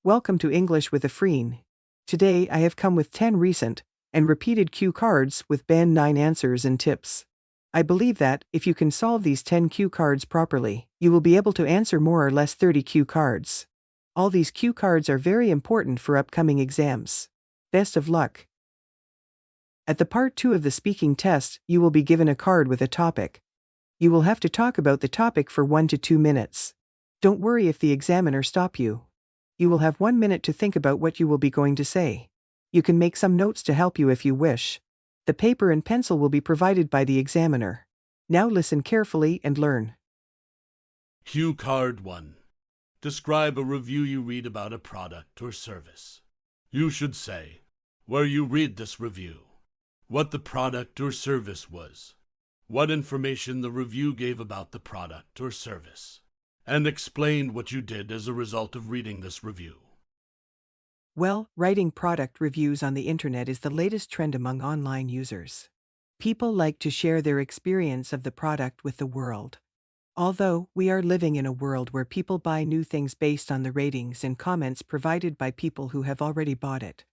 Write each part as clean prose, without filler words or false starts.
Welcome to English with Afreen. Today I have come with 10 recent and repeated cue cards with band 9 answers and tips. I believe that, if you can solve these 10 cue cards properly, you will be able to answer more or less 30 cue cards. All these cue cards are very important for upcoming exams. Best of luck. At the part 2 of the speaking test, you will be given a card with a topic. You will have to talk about the topic for 1 to 2 minutes. Don't worry if the examiner stops you. You will have 1 minute to think about what you will be going to say. You can make some notes to help you if you wish. The paper and pencil will be provided by the examiner. Now listen carefully and learn. Cue card 1. Describe a review you read about a product or service. You should say where you read this review, what the product or service was, what information the review gave about the product or service, and explain what you did as a result of reading this review. Well, writing product reviews on the internet is the latest trend among online users. People like to share their experience of the product with the world. Although, we are living in a world where people buy new things based on the ratings and comments provided by people who have already bought it.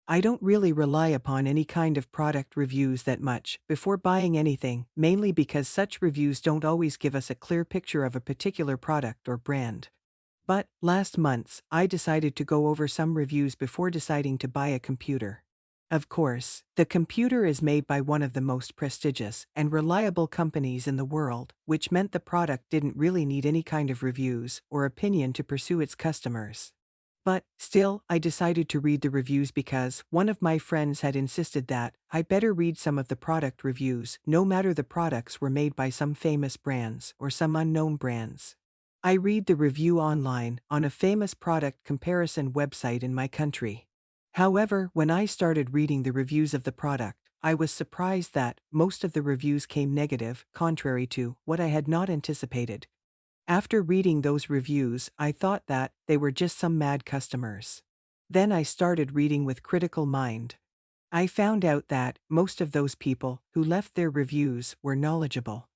I don't really rely upon any kind of product reviews that much before buying anything, mainly because such reviews don't always give us a clear picture of a particular product or brand. But, last month, I decided to go over some reviews before deciding to buy a computer. Of course, the computer is made by one of the most prestigious and reliable companies in the world, which meant the product didn't really need any kind of reviews or opinion to pursue its customers. But, still, I decided to read the reviews because one of my friends had insisted that I better read some of the product reviews, no matter the products were made by some famous brands or some unknown brands. I read the review online on a famous product comparison website in my country. However, when I started reading the reviews of the product, I was surprised that most of the reviews came negative, contrary to what I had not anticipated. After reading those reviews, I thought that they were just some mad customers. Then I started reading with critical mind. I found out that most of those people who left their reviews were knowledgeable.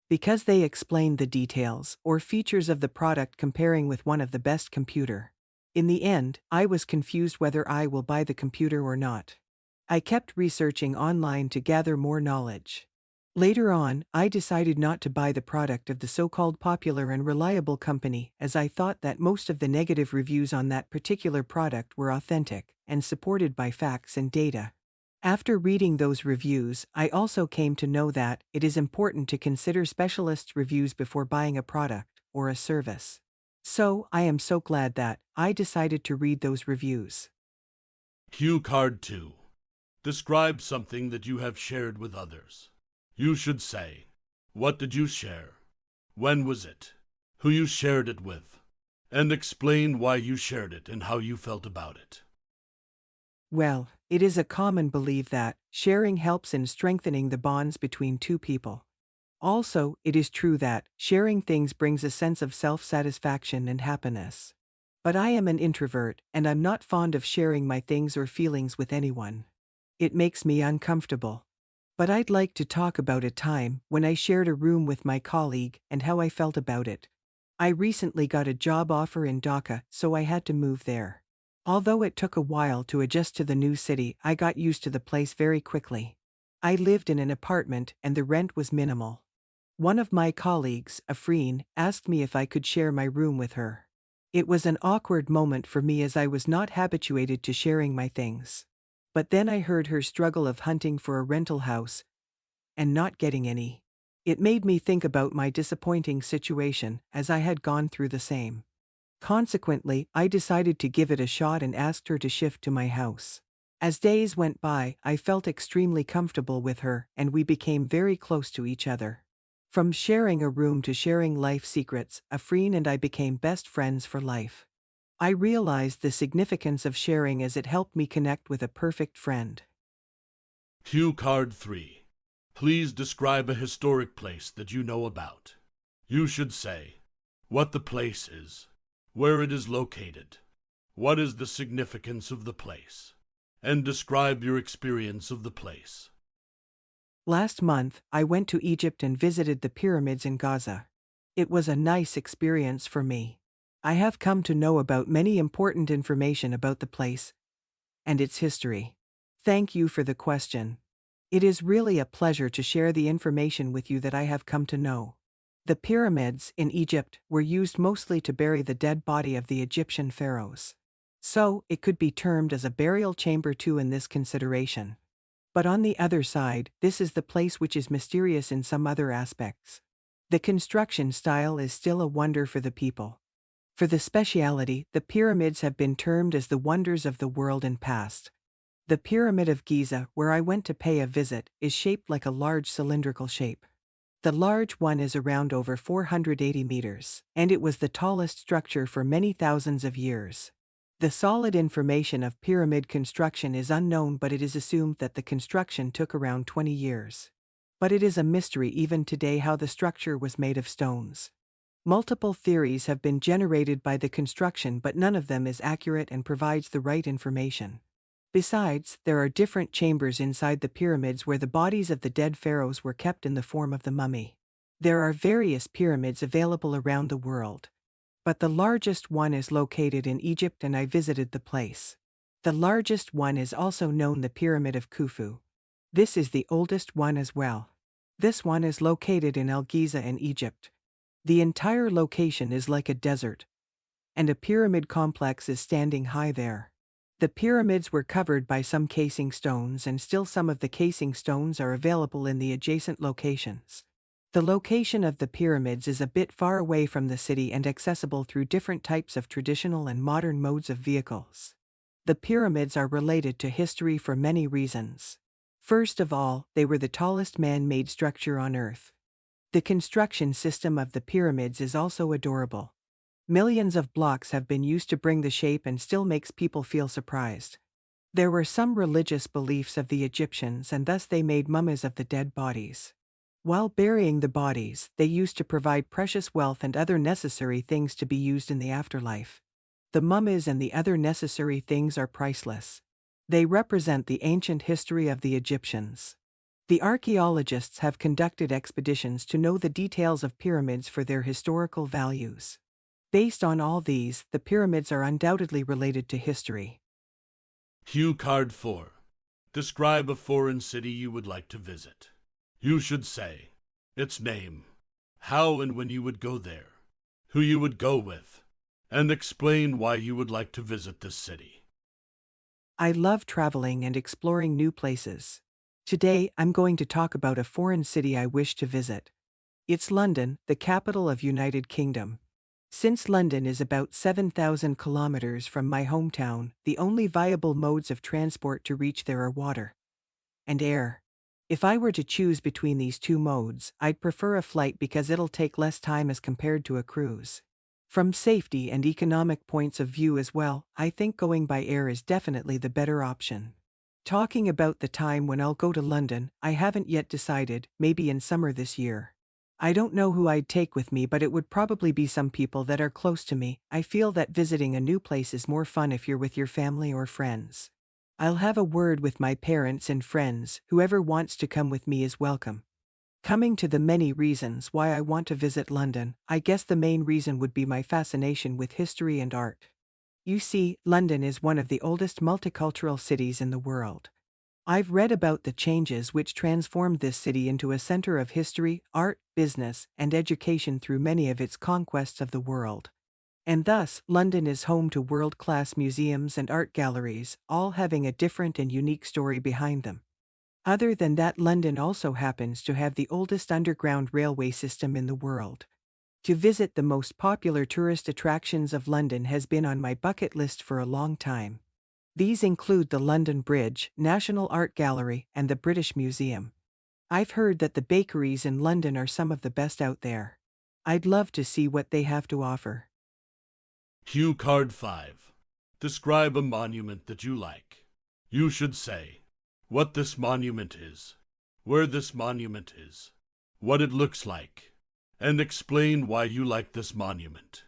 Because they explained the details or features of the product comparing with one of the best computer. In the end, I was confused whether I will buy the computer or not. I kept researching online to gather more knowledge. Later on, I decided not to buy the product of the so-called popular and reliable company, as I thought that most of the negative reviews on that particular product were authentic and supported by facts and data. After reading those reviews, I also came to know that it is important to consider specialists' reviews before buying a product or a service. So, I am so glad that I decided to read those reviews. Cue card 2. Describe something that you have shared with others. You should say, what did you share? When was it? Who you shared it with? And explain why you shared it and how you felt about it. Well, it is a common belief that sharing helps in strengthening the bonds between two people. Also, it is true that sharing things brings a sense of self-satisfaction and happiness. But I am an introvert, and I'm not fond of sharing my things or feelings with anyone. It makes me uncomfortable. But I'd like to talk about a time when I shared a room with my colleague and how I felt about it. I recently got a job offer in Dhaka, so I had to move there. Although it took a while to adjust to the new city, I got used to the place very quickly. I lived in an apartment and the rent was minimal. One of my colleagues, Afreen, asked me if I could share my room with her. It was an awkward moment for me as I was not habituated to sharing my things. But then I heard her struggle of hunting for a rental house and not getting any. It made me think about my disappointing situation, as I had gone through the same. Consequently, I decided to give it a shot and asked her to shift to my house. As days went by, I felt extremely comfortable with her, and we became very close to each other. From sharing a room to sharing life secrets, Afreen and I became best friends for life. I realized the significance of sharing as it helped me connect with a perfect friend. Cue card 3. Please describe a historic place that you know about. You should say what the place is, where it is located, what is the significance of the place, and describe your experience of the place. Last month, I went to Egypt and visited the pyramids in Gaza. It was a nice experience for me. I have come to know about many important information about the place and its history. Thank you for the question. It is really a pleasure to share the information with you that I have come to know. The pyramids in Egypt were used mostly to bury the dead body of the Egyptian pharaohs. So, it could be termed as a burial chamber too in this consideration. But on the other side, this is the place which is mysterious in some other aspects. The construction style is still a wonder for the people. For the speciality, the pyramids have been termed as the wonders of the world and past. The Pyramid of Giza, where I went to pay a visit, is shaped like a large cylindrical shape. The large one is around over 480 meters, and it was the tallest structure for many thousands of years. The solid information of pyramid construction is unknown, but it is assumed that the construction took around 20 years. But it is a mystery even today how the structure was made of stones. Multiple theories have been generated by the construction, but none of them is accurate and provides the right information. Besides, there are different chambers inside the pyramids where the bodies of the dead pharaohs were kept in the form of the mummy. There are various pyramids available around the world, but the largest one is located in Egypt and I visited the place. The largest one is also known the Pyramid of Khufu. This is the oldest one as well. This one is located in El Giza in Egypt. The entire location is like a desert, and a pyramid complex is standing high there. The pyramids were covered by some casing stones, and still some of the casing stones are available in the adjacent locations. The location of the pyramids is a bit far away from the city and accessible through different types of traditional and modern modes of vehicles. The pyramids are related to history for many reasons. First of all, they were the tallest man-made structure on Earth. The construction system of the pyramids is also adorable. Millions of blocks have been used to bring the shape and still makes people feel surprised. There were some religious beliefs of the Egyptians, and thus they made mummies of the dead bodies. While burying the bodies, they used to provide precious wealth and other necessary things to be used in the afterlife. The mummies and the other necessary things are priceless. They represent the ancient history of the Egyptians. The archaeologists have conducted expeditions to know the details of pyramids for their historical values. Based on all these, the pyramids are undoubtedly related to history. Cue card 4. Describe a foreign city you would like to visit. You should say its name, how and when you would go there, who you would go with, and explain why you would like to visit this city. I love traveling and exploring new places. Today, I'm going to talk about a foreign city I wish to visit. It's London, the capital of United Kingdom. Since London is about 7,000 kilometers from my hometown, the only viable modes of transport to reach there are water and air. If I were to choose between these two modes, I'd prefer a flight because it'll take less time as compared to a cruise. From safety and economic points of view as well, I think going by air is definitely the better option. Talking about the time when I'll go to London, I haven't yet decided, maybe in summer this year. I don't know who I'd take with me, but it would probably be some people that are close to me. I feel that visiting a new place is more fun if you're with your family or friends. I'll have a word with my parents and friends. Whoever wants to come with me is welcome. Coming to the many reasons why I want to visit London, I guess the main reason would be my fascination with history and art. You see, London is one of the oldest multicultural cities in the world. I've read about the changes which transformed this city into a center of history, art, business, and education through many of its conquests of the world. And thus, London is home to world-class museums and art galleries, all having a different and unique story behind them. Other than that, London also happens to have the oldest underground railway system in the world. To visit the most popular tourist attractions of London has been on my bucket list for a long time. These include the London Bridge, National Art Gallery, and the British Museum. I've heard that the bakeries in London are some of the best out there. I'd love to see what they have to offer. Cue card 5. Describe a monument that you like. You should say what this monument is, where this monument is, what it looks like, and explain why you like this monument.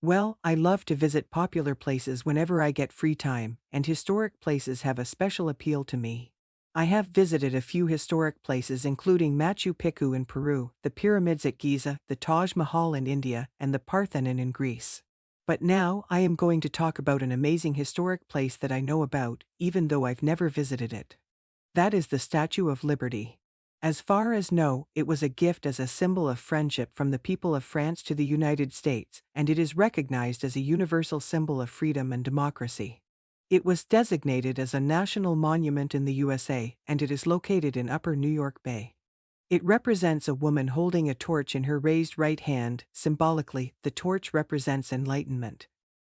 Well, I love to visit popular places whenever I get free time, and historic places have a special appeal to me. I have visited a few historic places including Machu Picchu in Peru, the pyramids at Giza, the Taj Mahal in India, and the Parthenon in Greece. But now I am going to talk about an amazing historic place that I know about, even though I've never visited it. That is the Statue of Liberty. As far as know, it was a gift as a symbol of friendship from the people of France to the United States, and it is recognized as a universal symbol of freedom and democracy. It was designated as a national monument in the USA, and it is located in Upper New York Bay. It represents a woman holding a torch in her raised right hand. Symbolically, the torch represents enlightenment.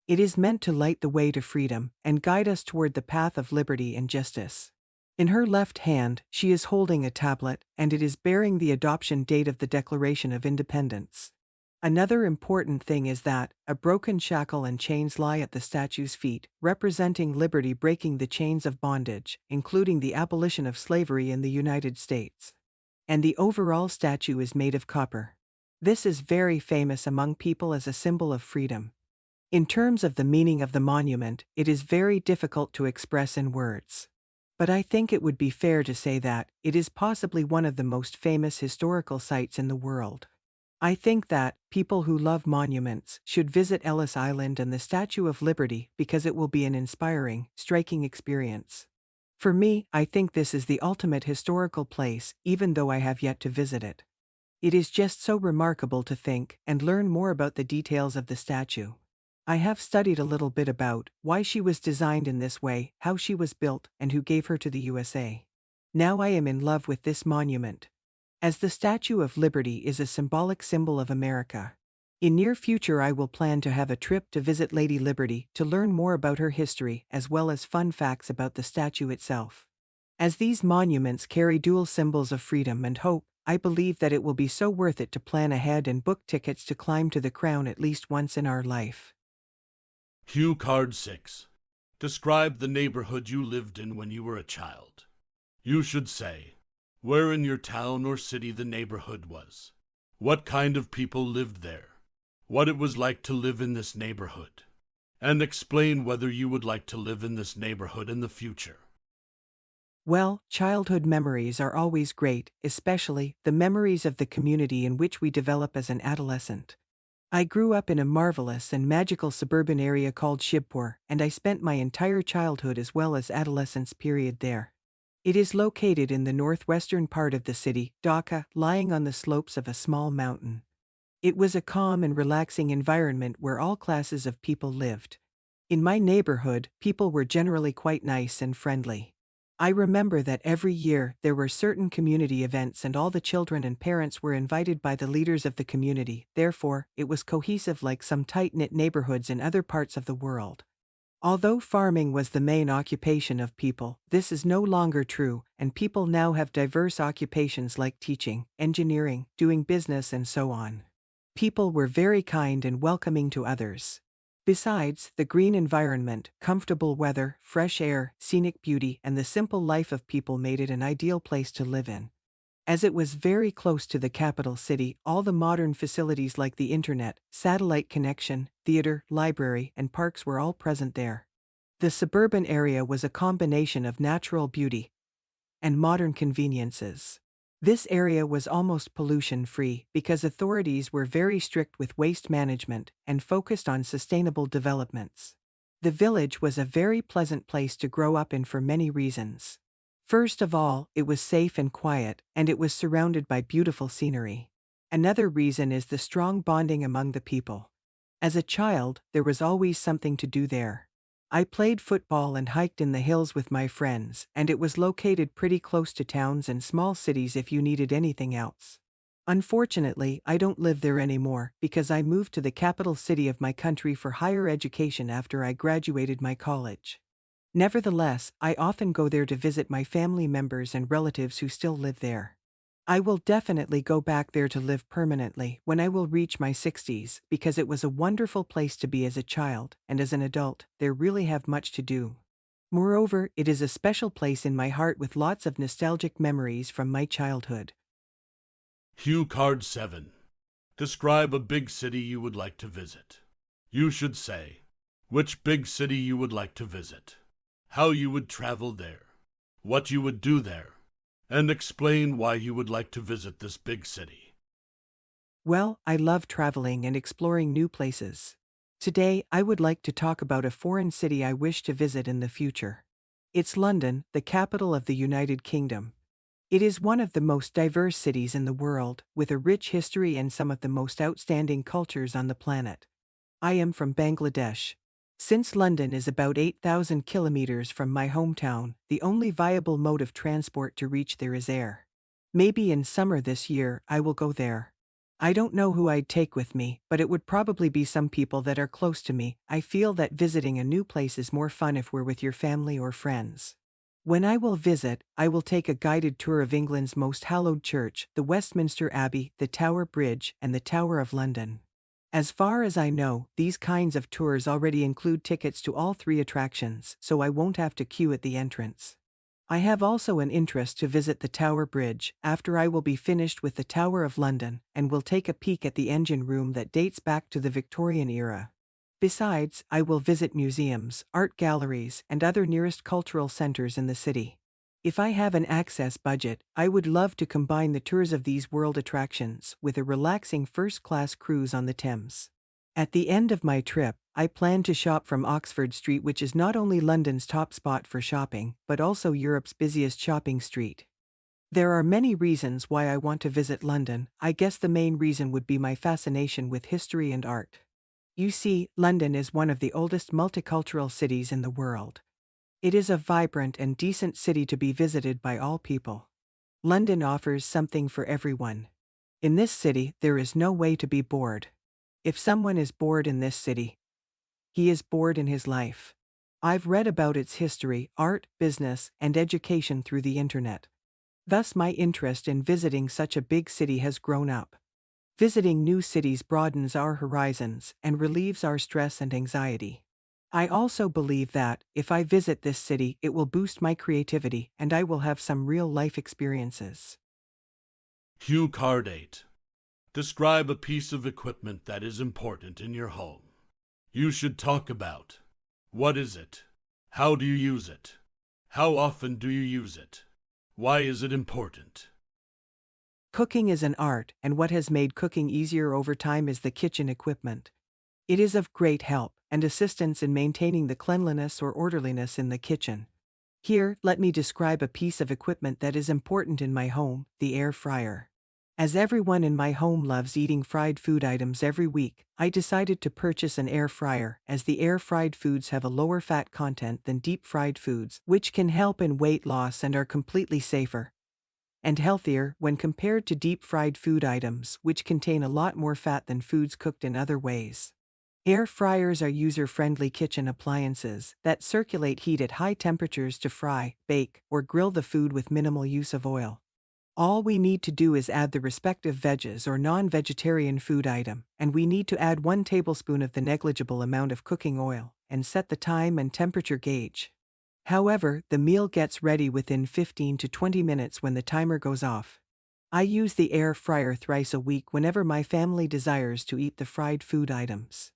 It is meant to light the way to freedom and guide us toward the path of liberty and justice. In her left hand, she is holding a tablet, and it is bearing the adoption date of the Declaration of Independence. Another important thing is that a broken shackle and chains lie at the statue's feet, representing liberty breaking the chains of bondage, including the abolition of slavery in the United States. And the overall statue is made of copper. This is very famous among people as a symbol of freedom. In terms of the meaning of the monument, it is very difficult to express in words. But I think it would be fair to say that it is possibly one of the most famous historical sites in the world. I think that people who love monuments should visit Ellis Island and the Statue of Liberty because it will be an inspiring, striking experience. For me, I think this is the ultimate historical place, even though I have yet to visit it. It is just so remarkable to think and learn more about the details of the statue. I have studied a little bit about why she was designed in this way, how she was built, and who gave her to the USA. Now I am in love with this monument, as the Statue of Liberty is a symbolic symbol of America. In near future I will plan to have a trip to visit Lady Liberty to learn more about her history as well as fun facts about the statue itself. As these monuments carry dual symbols of freedom and hope, I believe that it will be so worth it to plan ahead and book tickets to climb to the crown at least once in our life. Cue card 6. Describe the neighborhood you lived in when you were a child. You should say where in your town or city the neighborhood was, what kind of people lived there, what it was like to live in this neighborhood, and explain whether you would like to live in this neighborhood in the future. Well, childhood memories are always great, especially the memories of the community in which we develop as an adolescent. I grew up in a marvelous and magical suburban area called Shibpur, and I spent my entire childhood as well as adolescence period there. It is located in the northwestern part of the city, Dhaka, lying on the slopes of a small mountain. It was a calm and relaxing environment where all classes of people lived. In my neighborhood, people were generally quite nice and friendly. I remember that every year there were certain community events and all the children and parents were invited by the leaders of the community, therefore, it was cohesive like some tight-knit neighborhoods in other parts of the world. Although farming was the main occupation of people, this is no longer true, and people now have diverse occupations like teaching, engineering, doing business and so on. People were very kind and welcoming to others. Besides, the green environment, comfortable weather, fresh air, scenic beauty, and the simple life of people made it an ideal place to live in. As it was very close to the capital city, all the modern facilities like the internet, satellite connection, theater, library, and parks were all present there. The suburban area was a combination of natural beauty and modern conveniences. This area was almost pollution-free because authorities were very strict with waste management and focused on sustainable developments. The village was a very pleasant place to grow up in for many reasons. First of all, it was safe and quiet, and it was surrounded by beautiful scenery. Another reason is the strong bonding among the people. As a child, there was always something to do there. I played football and hiked in the hills with my friends, and it was located pretty close to towns and small cities if you needed anything else. Unfortunately, I don't live there anymore because I moved to the capital city of my country for higher education after I graduated my college. Nevertheless, I often go there to visit my family members and relatives who still live there. I will definitely go back there to live permanently when I will reach my 60s because it was a wonderful place to be as a child, and as an adult, there really have much to do. Moreover, it is a special place in my heart with lots of nostalgic memories from my childhood. Cue card 7. Describe a big city you would like to visit. You should say which big city you would like to visit, how you would travel there, what you would do there, and explain why you would like to visit this big city. Well, I love traveling and exploring new places. Today, I would like to talk about a foreign city I wish to visit in the future. It's London, the capital of the United Kingdom. It is one of the most diverse cities in the world, with a rich history and some of the most outstanding cultures on the planet. I am from Bangladesh. Since London is about 8,000 kilometers from my hometown, the only viable mode of transport to reach there is air. Maybe in summer this year, I will go there. I don't know who I'd take with me, but it would probably be some people that are close to me. I feel that visiting a new place is more fun if we're with your family or friends. When I will visit, I will take a guided tour of England's most hallowed church, the Westminster Abbey, the Tower Bridge, and the Tower of London. As far as I know, these kinds of tours already include tickets to all three attractions, so I won't have to queue at the entrance. I have also an interest to visit the Tower Bridge after I will be finished with the Tower of London, and will take a peek at the engine room that dates back to the Victorian era. Besides, I will visit museums, art galleries, and other nearest cultural centers in the city. If I have an access budget, I would love to combine the tours of these world attractions with a relaxing first-class cruise on the Thames. At the end of my trip, I plan to shop from Oxford Street, which is not only London's top spot for shopping, but also Europe's busiest shopping street. There are many reasons why I want to visit London. I guess the main reason would be my fascination with history and art. You see, London is one of the oldest multicultural cities in the world. It is a vibrant and decent city to be visited by all people. London offers something for everyone. In this city, there is no way to be bored. If someone is bored in this city, he is bored in his life. I've read about its history, art, business, and education through the internet. Thus, my interest in visiting such a big city has grown up. Visiting new cities broadens our horizons and relieves our stress and anxiety. I also believe that, if I visit this city, it will boost my creativity and I will have some real-life experiences. Cue card 8. Describe a piece of equipment that is important in your home. You should talk about: what is it? How do you use it? How often do you use it? Why is it important? Cooking is an art, and what has made cooking easier over time is the kitchen equipment. It is of great help and assistance in maintaining the cleanliness or orderliness in the kitchen. Here, let me describe a piece of equipment that is important in my home: the air fryer. As everyone in my home loves eating fried food items every week, I decided to purchase an air fryer, as the air-fried foods have a lower fat content than deep-fried foods, which can help in weight loss and are completely safer and healthier when compared to deep-fried food items, which contain a lot more fat than foods cooked in other ways. Air fryers are user-friendly kitchen appliances that circulate heat at high temperatures to fry, bake, or grill the food with minimal use of oil. All we need to do is add the respective veggies or non-vegetarian food item, and we need to add 1 tablespoon of the negligible amount of cooking oil, and set the time and temperature gauge. However, the meal gets ready within 15 to 20 minutes when the timer goes off. I use the air fryer thrice a week whenever my family desires to eat the fried food items.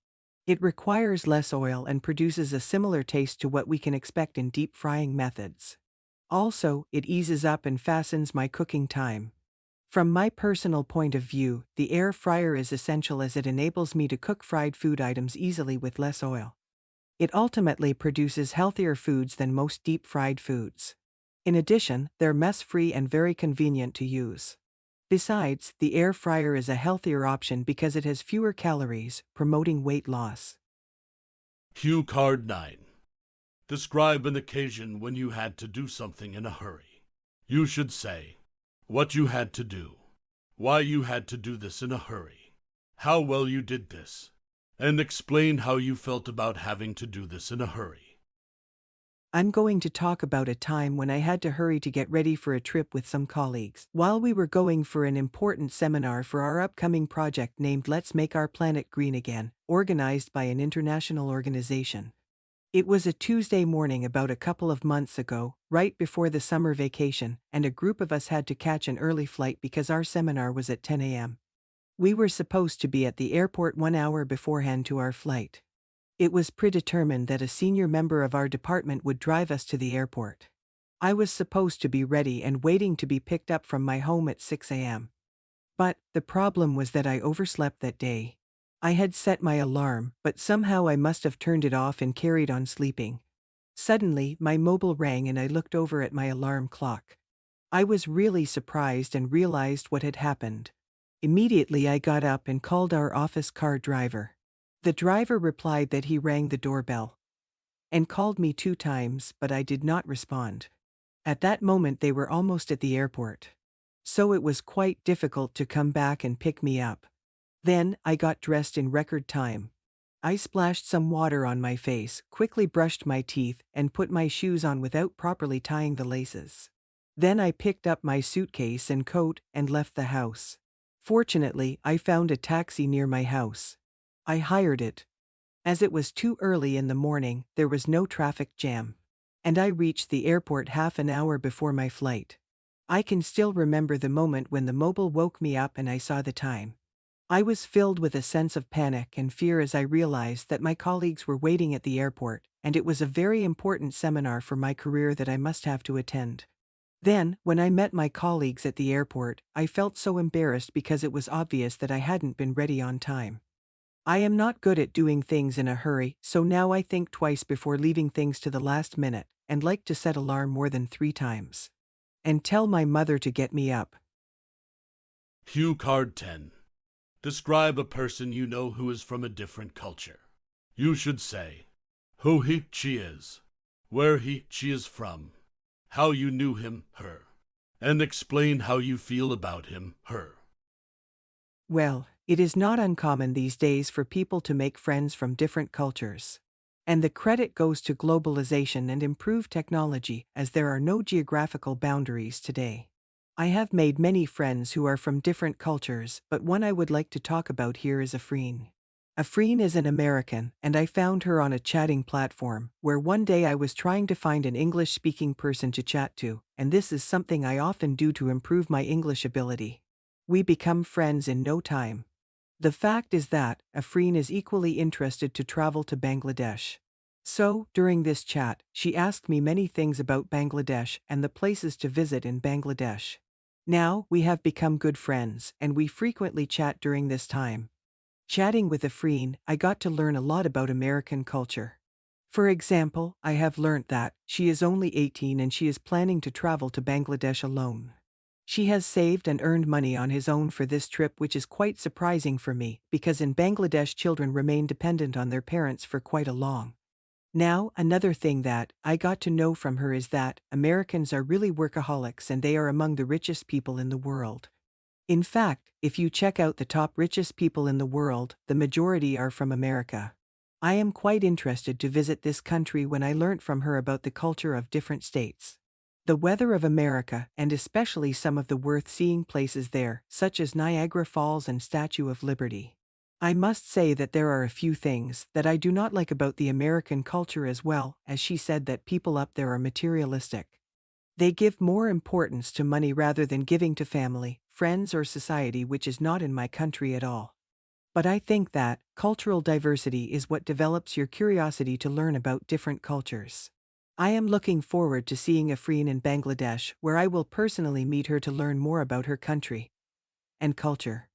It requires less oil and produces a similar taste to what we can expect in deep frying methods. Also, it eases up and fastens my cooking time. From my personal point of view, the air fryer is essential as it enables me to cook fried food items easily with less oil. It ultimately produces healthier foods than most deep-fried foods. In addition, they're mess-free and very convenient to use. Besides, the air fryer is a healthier option because it has fewer calories, promoting weight loss. Cue card 9. Describe an occasion when you had to do something in a hurry. You should say what you had to do, why you had to do this in a hurry, how well you did this, and explain how you felt about having to do this in a hurry. I'm going to talk about a time when I had to hurry to get ready for a trip with some colleagues, while we were going for an important seminar for our upcoming project named Let's Make Our Planet Green Again, organized by an international organization. It was a Tuesday morning about a couple of months ago, right before the summer vacation, and a group of us had to catch an early flight because our seminar was at 10 a.m. We were supposed to be at the airport 1 hour beforehand to our flight. It was predetermined that a senior member of our department would drive us to the airport. I was supposed to be ready and waiting to be picked up from my home at 6 a.m. But the problem was that I overslept that day. I had set my alarm, but somehow I must have turned it off and carried on sleeping. Suddenly, my mobile rang and I looked over at my alarm clock. I was really surprised and realized what had happened. Immediately I got up and called our office car driver. The driver replied that he rang the doorbell and called me 2 times, but I did not respond. At that moment they were almost at the airport. So it was quite difficult to come back and pick me up. Then I got dressed in record time. I splashed some water on my face, quickly brushed my teeth, and put my shoes on without properly tying the laces. Then I picked up my suitcase and coat and left the house. Fortunately, I found a taxi near my house. I hired it. As it was too early in the morning, there was no traffic jam. And I reached the airport half an hour before my flight. I can still remember the moment when the mobile woke me up and I saw the time. I was filled with a sense of panic and fear as I realized that my colleagues were waiting at the airport, and it was a very important seminar for my career that I must have to attend. Then, when I met my colleagues at the airport, I felt so embarrassed because it was obvious that I hadn't been ready on time. I am not good at doing things in a hurry, so now I think twice before leaving things to the last minute, and like to set alarm more than 3 times. And tell my mother to get me up. Cue card 10. Describe a person you know who is from a different culture. You should say who she is, where she is from, how you knew him, her, and explain how you feel about him, her. Well, it is not uncommon these days for people to make friends from different cultures. And the credit goes to globalization and improved technology, as there are no geographical boundaries today. I have made many friends who are from different cultures, but one I would like to talk about here is Afreen. Afreen is an American, and I found her on a chatting platform, where one day I was trying to find an English-speaking person to chat to, and this is something I often do to improve my English ability. We become friends in no time. The fact is that Afreen is equally interested to travel to Bangladesh. So, during this chat, she asked me many things about Bangladesh and the places to visit in Bangladesh. Now, we have become good friends, and we frequently chat during this time. Chatting with Afreen, I got to learn a lot about American culture. For example, I have learnt that she is only 18 and she is planning to travel to Bangladesh alone. She has saved and earned money on his own for this trip, which is quite surprising for me, because in Bangladesh children remain dependent on their parents for quite a long. Now, another thing that I got to know from her is that Americans are really workaholics and they are among the richest people in the world. In fact, if you check out the top richest people in the world, the majority are from America. I am quite interested to visit this country when I learnt from her about the culture of different states, the weather of America, and especially some of the worth-seeing places there, such as Niagara Falls and Statue of Liberty. I must say that there are a few things that I do not like about the American culture, as well, as she said that people up there are materialistic. They give more importance to money rather than giving to family, friends, or society, which is not in my country at all. But I think that cultural diversity is what develops your curiosity to learn about different cultures. I am looking forward to seeing Afreen in Bangladesh, where I will personally meet her to learn more about her country and culture.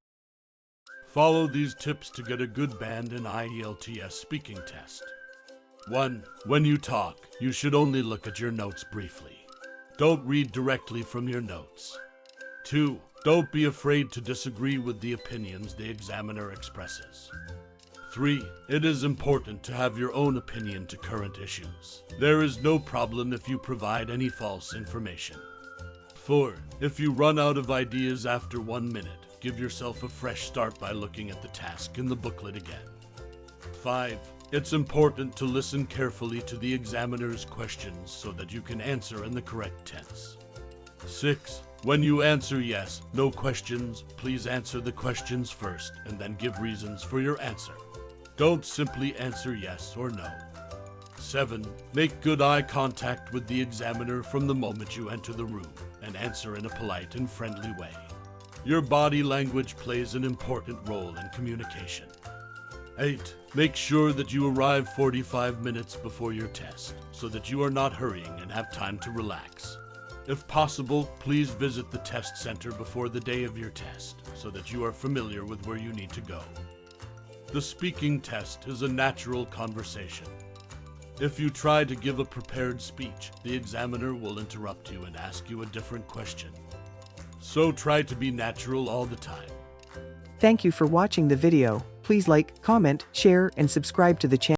Follow these tips to get a good band in ielts speaking test. 1. When you talk, you should only look at your notes briefly. Don't read directly from your notes. 2. Don't be afraid to disagree with the opinions the examiner expresses. 3. It is important to have your own opinion to current issues. There is no problem if you provide any false information. 4. If you run out of ideas after 1 minute, give yourself a fresh start by looking at the task in the booklet again. 5. It's important to listen carefully to the examiner's questions so that you can answer in the correct tense. 6. When you answer yes, no questions, please answer the questions first and then give reasons for your answer. Don't simply answer yes or no. 7. Make good eye contact with the examiner from the moment you enter the room and answer in a polite and friendly way. Your body language plays an important role in communication. 8. Make sure that you arrive 45 minutes before your test, so that you are not hurrying and have time to relax. If possible, please visit the test center before the day of your test, so that you are familiar with where you need to go. The speaking test is a natural conversation. If you try to give a prepared speech, the examiner will interrupt you and ask you a different question. So try to be natural all the time. Thank you for watching the video. Please like, comment, share, and subscribe to the channel.